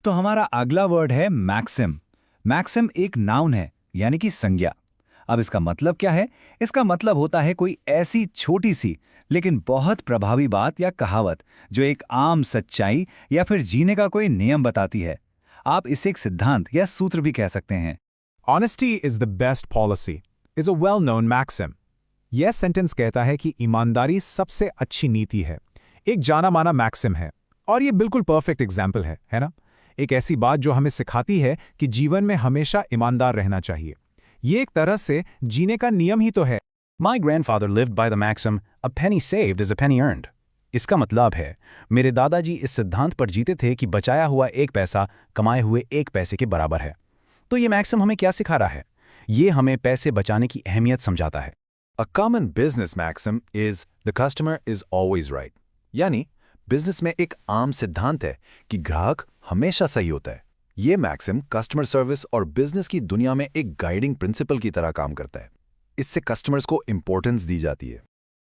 तो हमारा अगला वर्ड है मैक्सिम। मैक्सिम एक नाउन है, यानी कि संज्ञा। अब इसका मतलब क्या है? इसका मतलब होता है कोई ऐसी छोटी सी लेकिन बहुत प्रभावी बात या कहावत जो एक आम सच्चाई या फिर जीने का कोई नियम बताती है। आप इसे एक सिद्धांत या सूत्र भी कह सकते हैं। Honesty is the best policy is a well-known maxim. यह सेंटेंस कहता है कि ईमानदारी सबसे अच्छी नीति है। एक जाना माना मैक्सिम है और ये बिल्कुल परफेक्ट एग्जाम्पल है ना? एक ऐसी बात जो हमें सिखाती है कि जीवन में हमेशा ईमानदार रहना चाहिए। ये एक तरह से जीने का नियम ही तो है। My grandfather lived by the maxim, a penny saved is a penny earned. इसका मतलब है मेरे दादाजी इस सिद्धांत पर जीते थे कि बचाया हुआ एक पैसा कमाए हुए एक पैसे के बराबर है। तो ये मैक्सिम हमें क्या सिखा रहा है? ये हमें पैसे बचाने की अहमियत समझाता है। A common business maxim is the customer is always right. यानी बिजनेस में एक आम सिद्धांत है कि ग्राहक हमेशा सही होता है। ये मैक्सिम कस्टमर सर्विस और बिजनेस की दुनिया में एक गाइडिंग प्रिंसिपल की तरह काम करता है। इससे कस्टमर्स को इंपॉर्टेंस दी जाती है।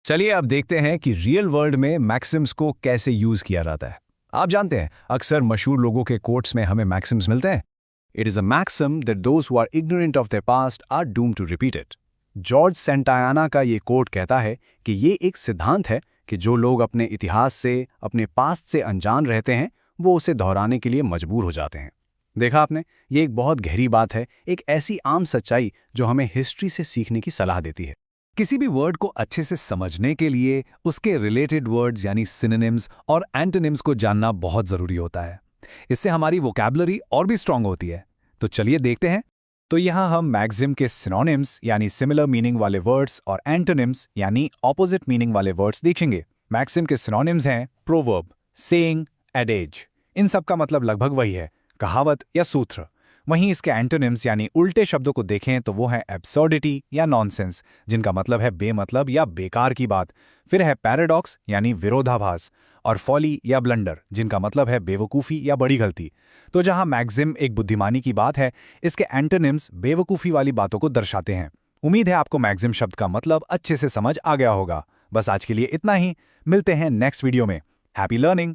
चलिए अब देखते हैं कि रियल वर्ल्ड में मैक्सिम्स को कैसे यूज किया जाता है। आप जानते हैं अक्सर मशहूर लोगों के कोट्स में हमें मैक्सिम्स मिलते हैं। It is a maxim that those who are ignorant of their past are doomed to repeat it. George Santayana का ये कोट कहता है कि ये एक सिद्धांत है कि जो लोग अपने इतिहास से, अपने पास्ट से अनजान रहते हैं, वो उसे दोहराने के लिए मजबूर हो जाते हैं। देखा आपने, ये एक बहुत गहरी बात है, एक ऐसी आम सच्चाई जो हमें हिस्ट्री से सीखने की सलाह देती है। किसी भी वर्ड को अच्छे से समझने के लिए उसके रिलेटेड वर्ड्स यानी सिनोनिम्स और एंटोनिम्स को जानना बहुत जरूरी होता है। इससे हमारी वोकैबुलरी और भी स्ट्रांग होती है। तो चलिए देखते हैं। तो यहाँ हम मैक्सिम के सिनोनिम्स यानी सिमिलर मीनिंग वाले वर्ड्स और एंटोनिम्स यानी ऑपोजिट मीनिंग वाले वर्ड्स देखेंगे। मैक्सिम के सिनोनिम्स हैं प्रोवर्ब, सेइंग, एडेज। इन सब का मतलब लगभग वही है, कहावत या सूत्र। वहीं इसके एंटोनिम्स यानी उल्टे शब्दों को देखें तो वो है एब्सर्डिटी या नॉनसेंस, जिनका मतलब है बेमतलब या बेकार की बात। फिर है पैराडॉक्स यानी विरोधाभास, और फॉली या ब्लंडर, जिनका मतलब है बेवकूफ़ी या बड़ी गलती। तो जहां मैक्सिम एक बुद्धिमानी की बात है, इसके एंटोनिम्स बेवकूफ़ी वाली बातों को दर्शाते हैं। उम्मीद है आपको मैक्सिम शब्द का मतलब अच्छे से समझ आ गया होगा। बस आज के लिए इतना ही, मिलते हैं नेक्स्ट वीडियो में। Happy learning.